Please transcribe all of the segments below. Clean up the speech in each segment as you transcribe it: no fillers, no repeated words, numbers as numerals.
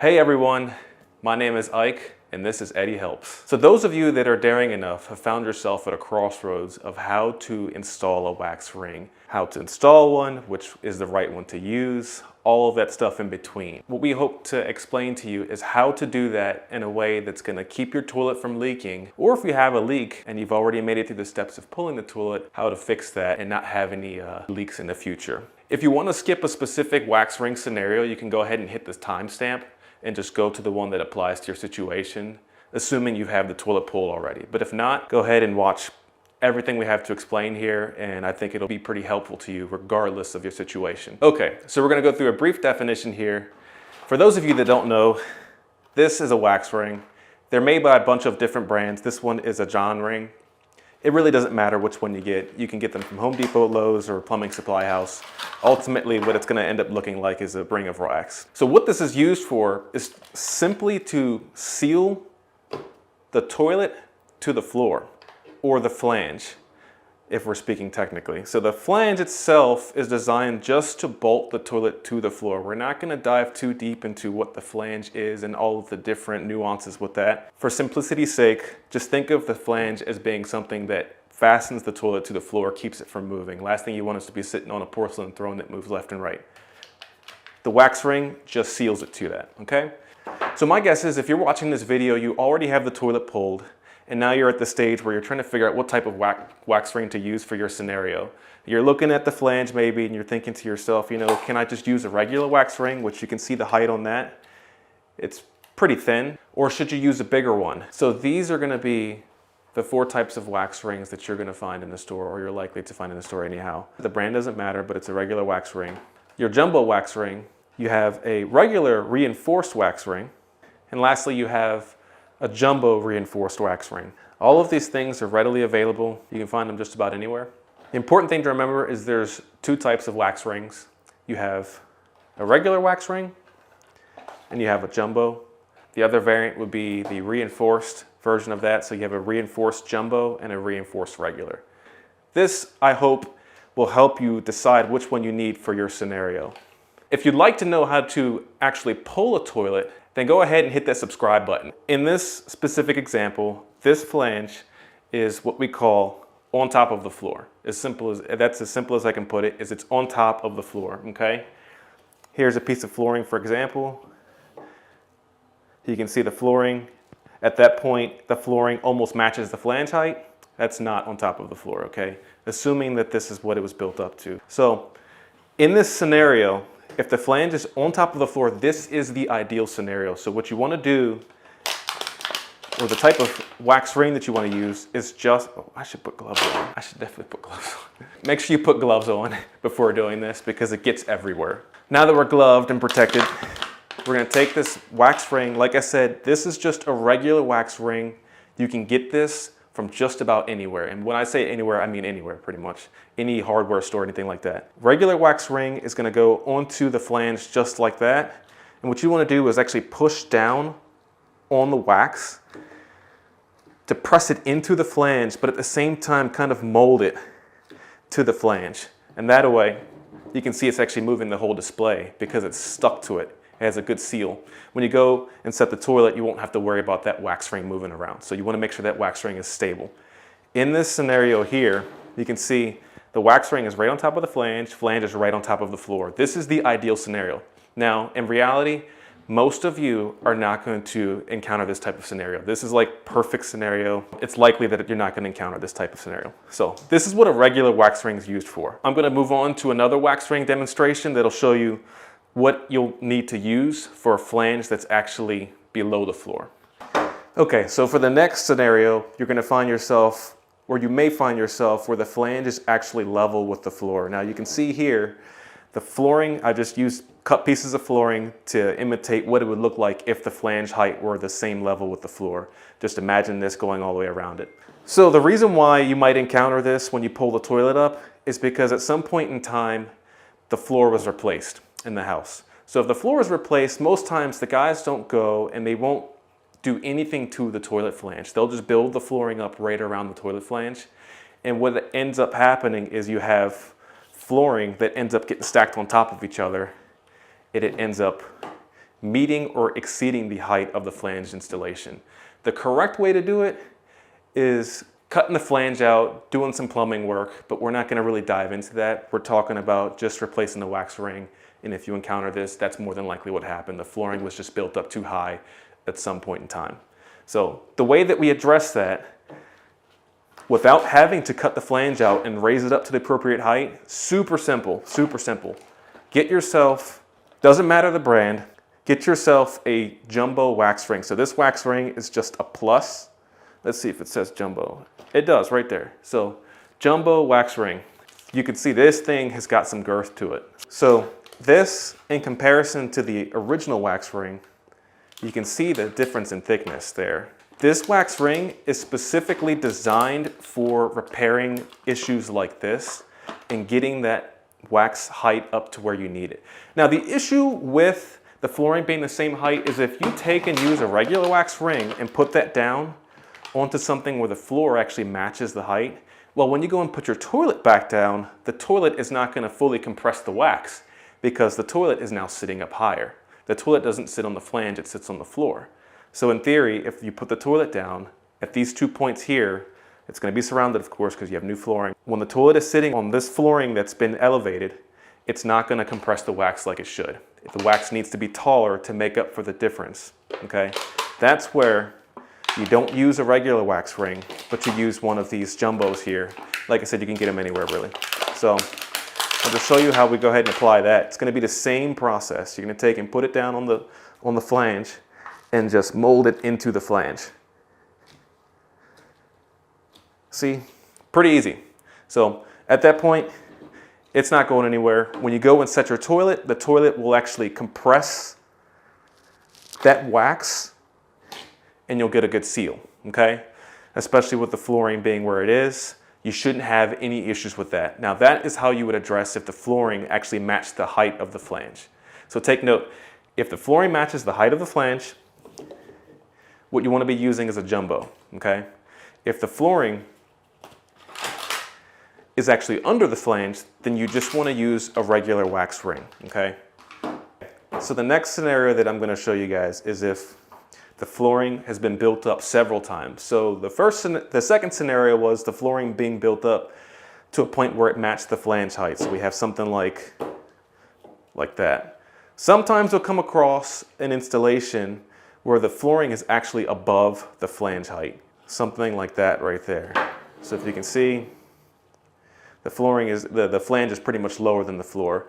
Hey everyone, my name is Ike and this is Eddie Helps. So those of you that are daring enough have found yourself at a crossroads of how to install a wax ring, how to install one, which is the right one to use, all of that stuff in between. What we hope to explain to you is how to do that in a way that's going to keep your toilet from leaking, or if you have a leak and you've already made it through the steps of pulling the toilet, how to fix that and not have any leaks in the future. If you want to skip a specific wax ring scenario, you can go ahead and hit this timestamp and just go to the one that applies to your situation, assuming you have the toilet pulled already. But if not, go ahead and watch everything we have to explain here, and I think it'll be pretty helpful to you regardless of your situation. Okay, so we're gonna go through a brief definition here. For those of you that don't know, this is a wax ring. They're made by a bunch of different brands. This one is a John ring. It really doesn't matter which one you get. You can get them from Home Depot, Lowe's, or Plumbing Supply House. Ultimately, what it's gonna end up looking like is a ring of wax. So what this is used for is simply to seal the toilet to the floor, or the flange, if we're speaking technically. So the flange itself is designed just to bolt the toilet to the floor. We're not gonna dive too deep into what the flange is and all of the different nuances with that. For simplicity's sake, just think of the flange as being something that fastens the toilet to the floor, keeps it from moving. Last thing you want is to be sitting on a porcelain throne that moves left and right. The wax ring just seals it to that, okay? So my guess is if you're watching this video, you already have the toilet pulled, and now you're at the stage where you're trying to figure out what type of wax ring to use for your scenario. You're looking at the flange maybe, and you're thinking to yourself, you know, can I just use a regular wax ring, which you can see the height on that? It's pretty thin. Or should you use a bigger one? So these are gonna be the 4 types of wax rings that you're gonna find in the store, or you're likely to find in the store anyhow. The brand doesn't matter, but it's a regular wax ring. Your jumbo wax ring, you have a regular reinforced wax ring, and lastly you have a jumbo reinforced wax ring. All of these things are readily available. You can find them just about anywhere. The important thing to remember is there's 2 types of wax rings. You have a regular wax ring and you have a jumbo. The other variant would be the reinforced version of that. So you have a reinforced jumbo and a reinforced regular. This, I hope, will help you decide which one you need for your scenario. If you'd like to know how to actually pull a toilet, then go ahead and hit that subscribe button. In this specific example, this flange is what we call on top of the floor. That's as simple as I can put it, is it's on top of the floor, okay? Here's a piece of flooring, for example. You can see the flooring. At that point, the flooring almost matches the flange height. That's not on top of the floor, okay? Assuming that this is what it was built up to. So in this scenario, if the flange is on top of the floor, this is the ideal scenario. So what you want to do, or the type of wax ring that you want to use, is just, oh, I should put gloves on. I should definitely put gloves on. Make sure you put gloves on before doing this because it gets everywhere. Now that we're gloved and protected, we're going to take this wax ring. Like I said, this is just a regular wax ring. You can get this from just about anywhere. And when I say anywhere, I mean anywhere pretty much. Any hardware store, anything like that. Regular wax ring is gonna go onto the flange just like that. And what you wanna do is actually push down on the wax to press it into the flange, but at the same time kind of mold it to the flange. And that way, you can see it's actually moving the whole display because it's stuck to it. It has a good seal. When you go and set the toilet, you won't have to worry about that wax ring moving around. So you want to make sure that wax ring is stable. In this scenario here, you can see the wax ring is right on top of the flange is right on top of the floor. This is the ideal scenario. Now, in reality, most of you are not going to encounter this type of scenario. This is like perfect scenario. It's likely that you're not going to encounter this type of scenario. So this is what a regular wax ring is used for. I'm going to move on to another wax ring demonstration that'll show you what you'll need to use for a flange that's actually below the floor. Okay, so for the next scenario, you're gonna find yourself, or you may find yourself where the flange is actually level with the floor. Now you can see here, the flooring, I just used cut pieces of flooring to imitate what it would look like if the flange height were the same level with the floor. Just imagine this going all the way around it. So the reason why you might encounter this when you pull the toilet up is because at some point in time, the floor was replaced in the house. So if the floor is replaced, most times the guys don't go and they won't do anything to the toilet flange. They'll just build the flooring up right around the toilet flange. And what ends up happening is you have flooring that ends up getting stacked on top of each other. It ends up meeting or exceeding the height of the flange installation. The correct way to do it is cutting the flange out, doing some plumbing work, but we're not going to really dive into that. We're talking about just replacing the wax ring, and if you encounter this, that's more than likely what happened. The flooring was just built up too high at some point in time. So the way that we address that without having to cut the flange out and raise it up to the appropriate height, super simple, super simple. Get yourself, doesn't matter the brand, get yourself a jumbo wax ring. So this wax ring is just a plus. Let's see if it says jumbo. It does right there. So jumbo wax ring. You can see this thing has got some girth to it. So this, in comparison to the original wax ring, you can see the difference in thickness there. This wax ring is specifically designed for repairing issues like this and getting that wax height up to where you need it. Now the issue with the flooring being the same height is if you take and use a regular wax ring and put that down onto something where the floor actually matches the height, well, when you go and put your toilet back down, the toilet is not going to fully compress the wax because the toilet is now sitting up higher. The toilet doesn't sit on the flange, it sits on the floor. So in theory, if you put the toilet down at these 2 points here, it's going to be surrounded, of course, because you have new flooring. When the toilet is sitting on this flooring that's been elevated, it's not going to compress the wax like it should. The wax needs to be taller to make up for the difference, okay? That's where you don't use a regular wax ring, but you use one of these jumbos here. Like I said, you can get them anywhere, really. So I'll just show you how we go ahead and apply that. It's going to be the same process. You're going to take and put it down on the flange and just mold it into the flange. See? Pretty easy. So at that point, it's not going anywhere. When you go and set your toilet, the toilet will actually compress that wax and you'll get a good seal, okay? Especially with the flooring being where it is, you shouldn't have any issues with that. Now that is how you would address if the flooring actually matched the height of the flange. So take note, if the flooring matches the height of the flange, what you want to be using is a jumbo, okay? If the flooring is actually under the flange, then you just want to use a regular wax ring, okay? So the next scenario that I'm going to show you guys is if the flooring has been built up several times. So the second scenario was the flooring being built up to a point where it matched the flange height. So we have something like that. Sometimes you'll come across an installation where the flooring is actually above the flange height. Something like that right there. So if you can see, the flooring is, the flange is pretty much lower than the floor.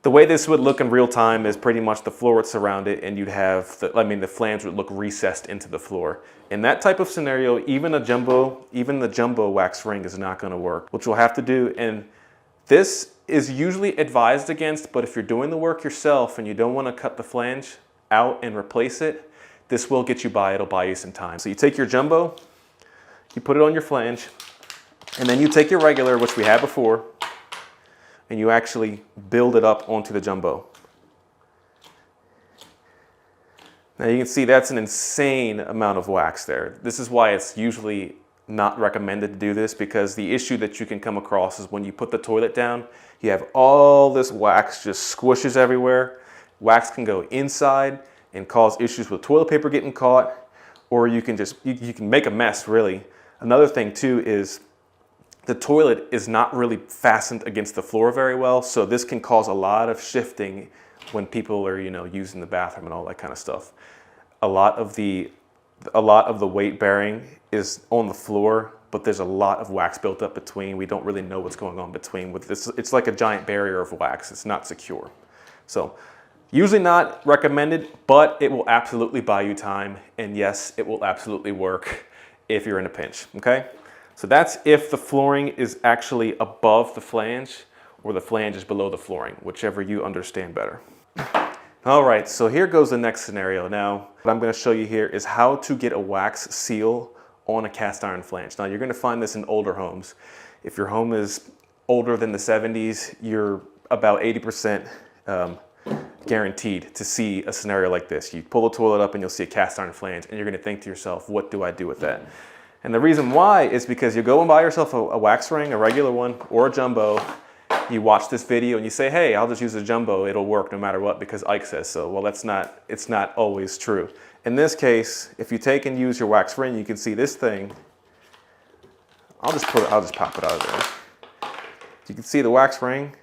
The way this would look in real time is pretty much the floor would surround it and you'd have, the flange would look recessed into the floor. In that type of scenario, even the jumbo wax ring is not going to work, which we'll have to do. And this is usually advised against, but if you're doing the work yourself and you don't want to cut the flange out and replace it, this will get you by, it'll buy you some time. So you take your jumbo, you put it on your flange, and then you take your regular, which we had before, and you actually build it up onto the jumbo. Now you can see that's an insane amount of wax there. This is why it's usually not recommended to do this, because the issue that you can come across is when you put the toilet down, you have all this wax just squishes everywhere. Wax can go inside and cause issues with toilet paper getting caught, or you can just, you can make a mess really. Another thing too is the toilet is not really fastened against the floor very well, so this can cause a lot of shifting when people are, using the bathroom and all that kind of stuff. A lot of the weight bearing is on the floor, but there's a lot of wax built up between. We don't really know what's going on between with this. It's like a giant barrier of wax. It's not secure. So usually not recommended, but it will absolutely buy you time. And yes, it will absolutely work if you're in a pinch, okay? So that's if the flooring is actually above the flange or the flange is below the flooring, whichever you understand better. All right, so here goes the next scenario. Now, what I'm going to show you here is how to get a wax seal on a cast iron flange. Now, you're going to find this in older homes. If your home is older than the 70s, you're about 80% guaranteed to see a scenario like this. You pull the toilet up and you'll see a cast iron flange, and you're going to think to yourself, what do I do with that? And the reason why is because you go and buy yourself a wax ring, a regular one, or a jumbo, you watch this video and you say, hey, I'll just use a jumbo, it'll work no matter what because Ike says so. Well, it's not always true. In this case, if you take and use your wax ring, you can see this thing. I'll just pop it out of there. You can see the wax ring,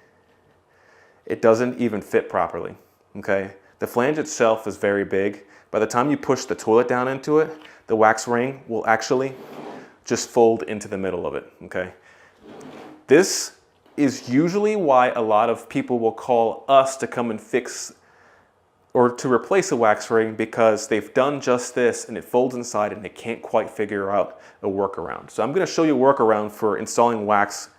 it doesn't even fit properly, okay? The flange itself is very big. By the time you push the toilet down into it, the wax ring will actually just fold into the middle of it, okay? This is usually why a lot of people will call us to come and fix or to replace a wax ring, because they've done just this and it folds inside and they can't quite figure out a workaround. So I'm going to show you a workaround for installing wax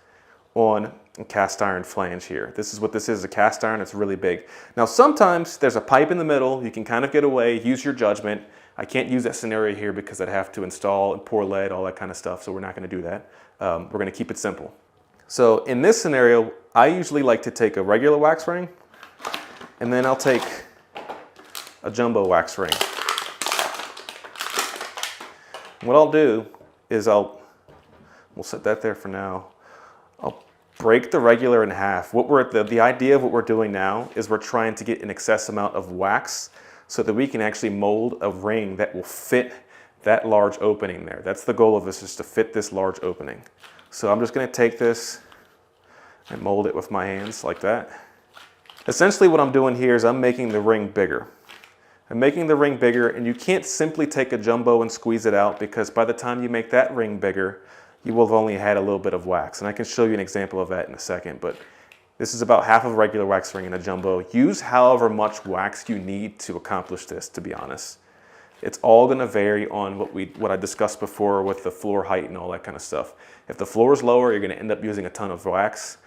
on a cast iron flange here. This is what this is, a cast iron. It's really big. Now sometimes there's a pipe in the middle. You can kind of get away, use your judgment. I can't use that scenario here because I'd have to install and pour lead, all that kind of stuff. So we're not going to do that. We're going to keep it simple. So in this scenario, I usually like to take a regular wax ring and then I'll take a jumbo wax ring. What I'll do is we'll set that there for now. I'll break the regular in half. The idea of what we're doing now is we're trying to get an excess amount of wax so that we can actually mold a ring that will fit that large opening there. That's the goal of this, is to fit this large opening. So I'm just going to take this and mold it with my hands like that. Essentially what I'm doing here is I'm making the ring bigger. I'm making the ring bigger, and you can't simply take a jumbo and squeeze it out, because by the time you make that ring bigger, you will have only had a little bit of wax. And I can show you an example of that in a second, but this is about half of a regular wax ring in a jumbo. Use however much wax you need to accomplish this, to be honest. It's all going to vary on what I discussed before with the floor height and all that kind of stuff. If the floor is lower, you're going to end up using a ton of wax.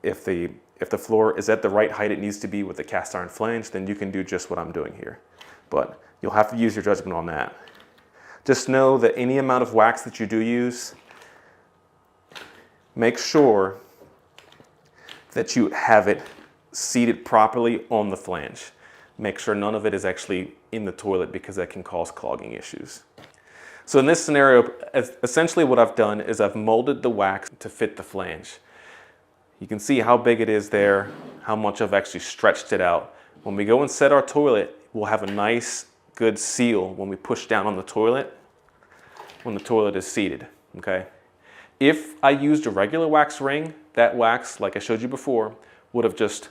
If the floor is at the right height it needs to be with the cast iron flange, then you can do just what I'm doing here. But you'll have to use your judgment on that. Just know that any amount of wax that you do use, make sure that you have it seated properly on the flange. Make sure none of it is actually in the toilet, because that can cause clogging issues. So in this scenario, essentially what I've done is I've molded the wax to fit the flange. You can see how big it is there, how much I've actually stretched it out. When we go and set our toilet, we'll have a nice, good seal when we push down on the toilet, when the toilet is seated, okay? If I used a regular wax ring, that wax, like I showed you before, would have just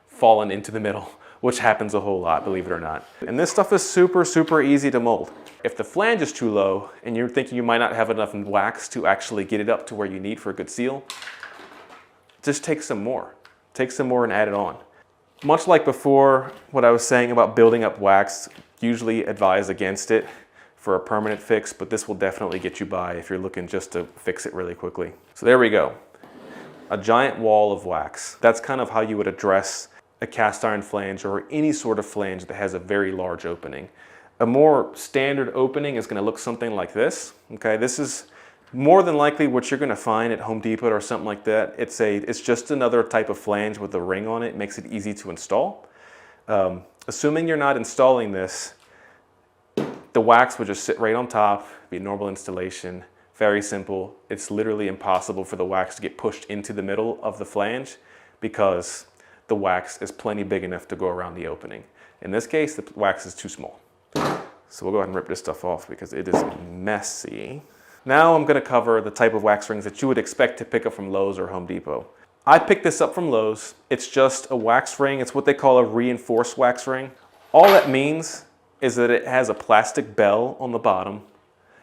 fallen into the middle, which happens a whole lot, believe it or not. And this stuff is super, super easy to mold. If the flange is too low and you're thinking you might not have enough wax to actually get it up to where you need for a good seal, just take some more. Take some more and add it on. Much like before, what I was saying about building up wax, usually advise against it for a permanent fix, but this will definitely get you by if you're looking just to fix it really quickly. So there we go. A giant wall of wax. That's kind of how you would address a cast iron flange or any sort of flange that has a very large opening. A more standard opening is going to look something like this. Okay, this is more than likely what you're going to find at Home Depot or something like that. It's just another type of flange with a ring on it. It makes it easy to install. Assuming you're not installing this, the wax would just sit right on top, be a normal installation, very simple. It's literally impossible for the wax to get pushed into the middle of the flange because the wax is plenty big enough to go around the opening. In this case, the wax is too small. So we'll go ahead and rip this stuff off because it is messy. Now I'm going to cover the type of wax rings that you would expect to pick up from Lowe's or Home Depot. I picked this up from Lowe's. It's just a wax ring. It's what they call a reinforced wax ring. All that means is that it has a plastic bell on the bottom,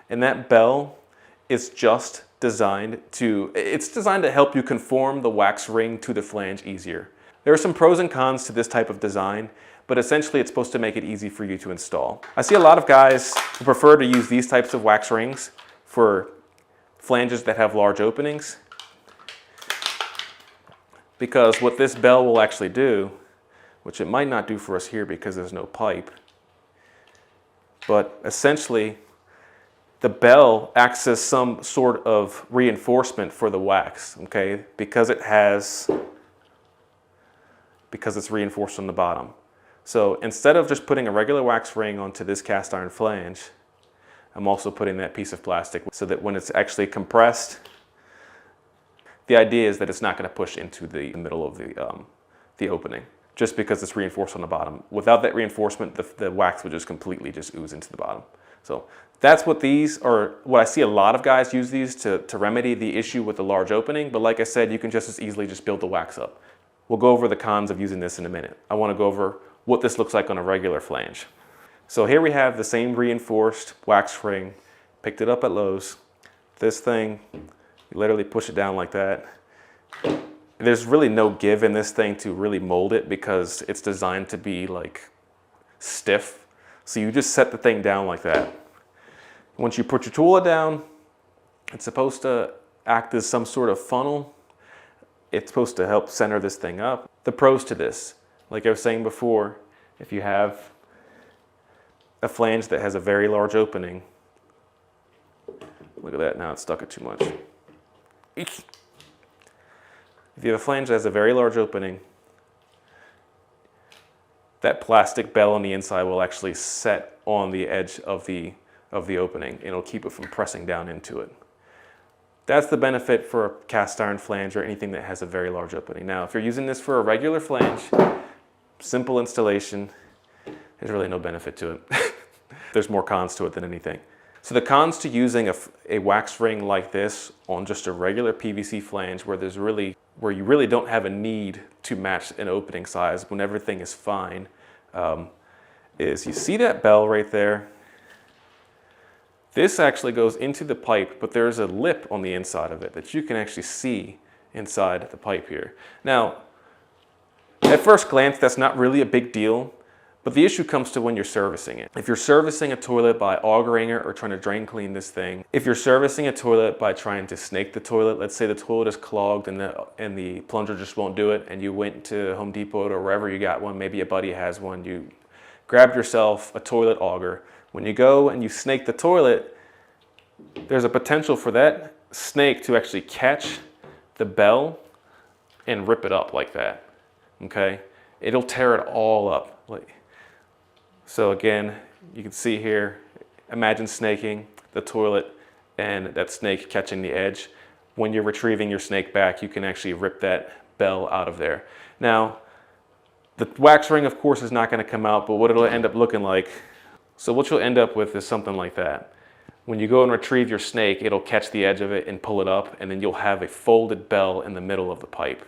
and that bell is just designed to help you conform the wax ring to the flange easier. There are some pros and cons to this type of design, but essentially it's supposed to make it easy for you to install. I see a lot of guys who prefer to use these types of wax rings for flanges that have large openings, because what this bell will actually do, which it might not do for us here because there's no pipe, but essentially the bell acts as some sort of reinforcement for the wax, okay, because it's reinforced on the bottom. So instead of just putting a regular wax ring onto this cast iron flange, I'm also putting that piece of plastic so that when it's actually compressed, the idea is that it's not going to push into the middle of the opening, just because it's reinforced on the bottom. Without that reinforcement, the wax would just completely just ooze into the bottom. So that's what these are, what I see a lot of guys use these to remedy the issue with the large opening. But like I said, you can just as easily just build the wax up. We'll go over the cons of using this in a minute. I want to go over what this looks like on a regular flange. So here we have the same reinforced wax ring. Picked it up at Lowe's. This thing, you literally push it down like that. There's really no give in this thing to really mold it because it's designed to be like stiff. So you just set the thing down like that. Once you put your tool down, it's supposed to act as some sort of funnel. It's supposed to help center this thing up. The pros to this, like I was saying before, if you have a flange that has a very large opening, look at that, now it's stuck it too much. If you have a flange that has a very large opening, that plastic bell on the inside will actually set on the edge of the opening. It'll keep it from pressing down into it. That's the benefit for a cast iron flange or anything that has a very large opening. Now, if you're using this for a regular flange, simple installation, there's really no benefit to it. There's more cons to it than anything. So the cons to using a wax ring like this on just a regular PVC flange where you really don't have a need to match an opening size when everything is fine, is you see that bell right there? This actually goes into the pipe, but there's a lip on the inside of it that you can actually see inside the pipe here. Now, at first glance, that's not really a big deal, but the issue comes to when you're servicing it. If you're servicing a toilet by augering it or trying to drain clean this thing, if you're servicing a toilet by trying to snake the toilet, let's say the toilet is clogged and the plunger just won't do it, and you went to Home Depot or wherever you got one, maybe a buddy has one, you grabbed yourself a toilet auger. When you go and you snake the toilet, there's a potential for that snake to actually catch the bell and rip it up like that, okay? It'll tear it all up. So again, you can see here, imagine snaking the toilet and that snake catching the edge. When you're retrieving your snake back, you can actually rip that bell out of there. Now, the wax ring, of course, is not going to come out, but what it'll end up looking like, so what you'll end up with is something like that. When you go and retrieve your snake, it'll catch the edge of it and pull it up, and then you'll have a folded bell in the middle of the pipe.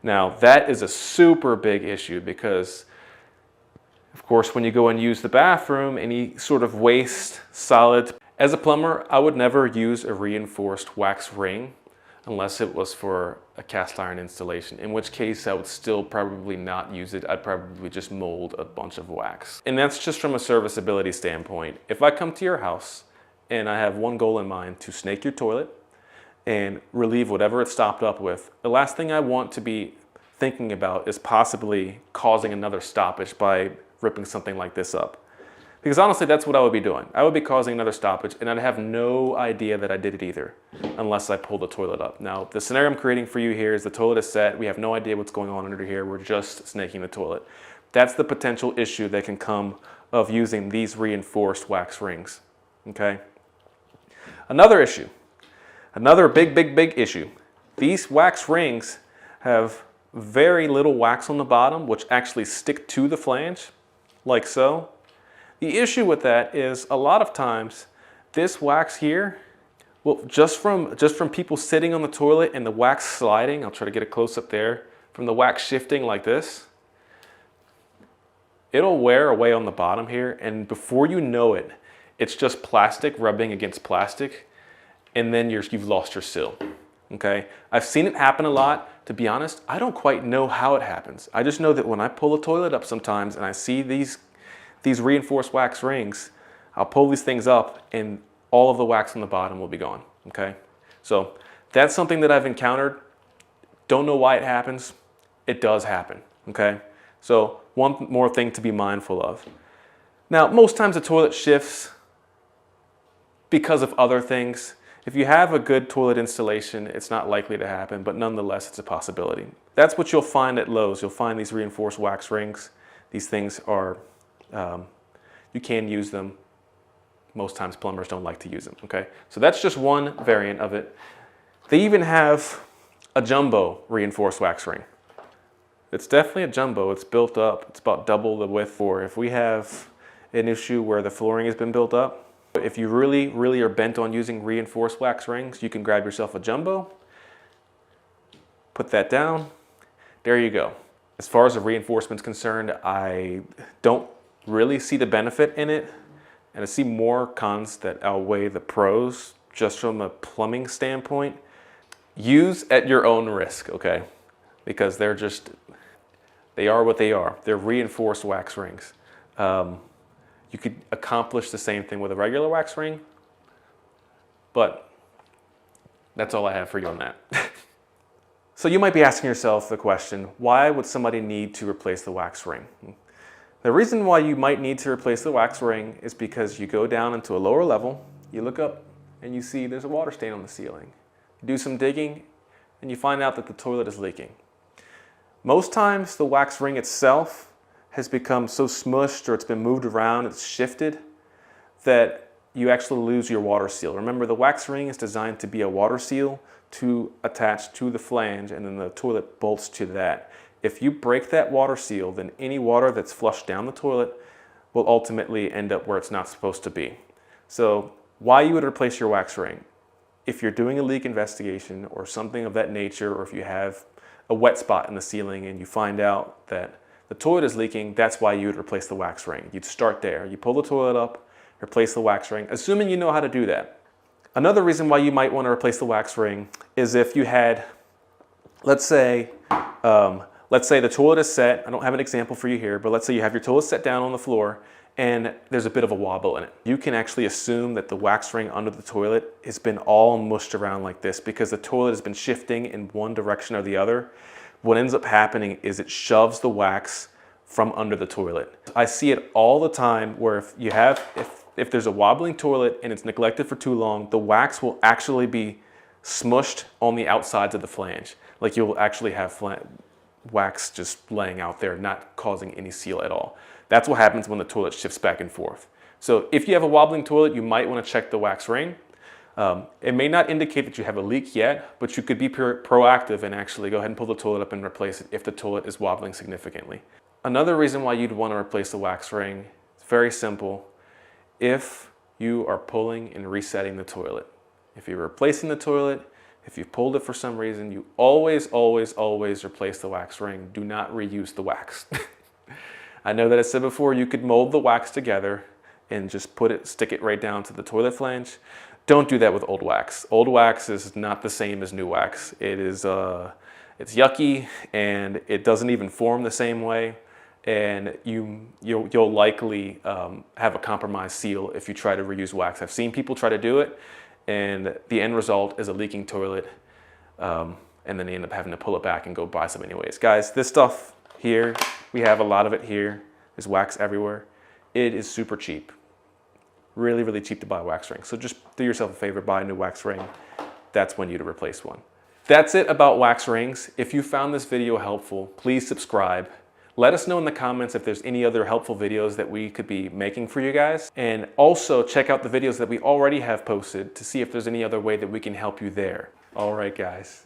Now, that is a super big issue because, of course, when you go and use the bathroom, any sort of waste, solid. As a plumber, I would never use a reinforced wax ring unless it was for a cast iron installation, in which case I would still probably not use it. I'd probably just mold a bunch of wax. And that's just from a serviceability standpoint. If I come to your house and I have one goal in mind, to snake your toilet and relieve whatever it's stopped up with, the last thing I want to be thinking about is possibly causing another stoppage by ripping something like this up. Because honestly, that's what I would be doing. I would be causing another stoppage, and I'd have no idea that I did it either, unless I pulled the toilet up. Now, the scenario I'm creating for you here is the toilet is set. We have no idea what's going on under here. We're just snaking the toilet. That's the potential issue that can come of using these reinforced wax rings, okay? Another issue, another big issue. These wax rings have very little wax on the bottom, which actually stick to the flange, like so. The issue with that is a lot of times this wax here, well, just from people sitting on the toilet and the wax sliding, I'll try to get a close up there, from the wax shifting like this, it'll wear away on the bottom here, and before you know it, it's just plastic rubbing against plastic, and then you've lost your seal, okay? I've seen it happen a lot. To be honest, I don't quite know how it happens. I just know that when I pull a toilet up sometimes and I see these reinforced wax rings, I'll pull these things up and all of the wax on the bottom will be gone, okay? So that's something that I've encountered. Don't know why it happens. It does happen, okay? So one more thing to be mindful of. Now, most times the toilet shifts because of other things. If you have a good toilet installation, it's not likely to happen, but nonetheless, it's a possibility. That's what you'll find at Lowe's. You'll find these reinforced wax rings. These things are, you can use them. Most times plumbers don't like to use them, okay? So that's just one variant of it. They even have a jumbo reinforced wax ring. It's definitely a jumbo. It's built up. It's about double the width. Or if we have an issue where the flooring has been built up, if you really are bent on using reinforced wax rings, you can grab yourself a jumbo, put that down, there you go. As far as the reinforcement's concerned, I don't really see the benefit in it, and I see more cons that outweigh the pros just from a plumbing standpoint. Use at your own risk, okay? Because they are what they are. They're reinforced wax rings. You could accomplish the same thing with a regular wax ring, but that's all I have for you on that. So you might be asking yourself the question, why would somebody need to replace the wax ring? The reason why you might need to replace the wax ring is because you go down into a lower level, you look up and you see there's a water stain on the ceiling. You do some digging and you find out that the toilet is leaking. Most times the wax ring itself has become so smushed or it's been moved around, it's shifted, that you actually lose your water seal. Remember, the wax ring is designed to be a water seal to attach to the flange, and then the toilet bolts to that. If you break that water seal, then any water that's flushed down the toilet will ultimately end up where it's not supposed to be. So why you would replace your wax ring? If you're doing a leak investigation or something of that nature, or if you have a wet spot in the ceiling and you find out that the toilet is leaking, that's why you would replace the wax ring. You'd start there. You pull the toilet up, replace the wax ring, assuming you know how to do that. Another reason why you might want to replace the wax ring is if you had, let's say the toilet is set. I don't have an example for you here, but let's say you have your toilet set down on the floor and there's a bit of a wobble in it. You can actually assume that the wax ring under the toilet has been all mushed around like this because the toilet has been shifting in one direction or the other. What ends up happening is it shoves the wax from under the toilet. I see it all the time where if there's a wobbling toilet and it's neglected for too long, the wax will actually be smushed on the outsides of the flange. Like you'll actually have wax just laying out there, not causing any seal at all. That's what happens when the toilet shifts back and forth. So if you have a wobbling toilet, you might want to check the wax ring. It may not indicate that you have a leak yet, but you could be proactive and actually go ahead and pull the toilet up and replace it if the toilet is wobbling significantly. Another reason why you'd want to replace the wax ring is very simple. If you are pulling and resetting the toilet. If you're replacing the toilet, if you pulled it for some reason, you always replace the wax ring. Do not reuse the wax. I know that I said before you could mold the wax together and just stick it right down to the toilet flange. Don't do that with old wax. Old wax is not the same as new wax. It's yucky and it doesn't even form the same way. And you'll likely have a compromised seal if you try to reuse wax. I've seen people try to do it, and the end result is a leaking toilet, and then they end up having to pull it back and go buy some anyways. Guys, this stuff here, we have a lot of it here. There's wax everywhere. It is super cheap. Really cheap to buy a wax ring. So just do yourself a favor, buy a new wax ring. That's when you'd replace one. That's it about wax rings. If you found this video helpful, please subscribe. Let us know in the comments if there's any other helpful videos that we could be making for you guys. And also check out the videos that we already have posted to see if there's any other way that we can help you there. All right, guys.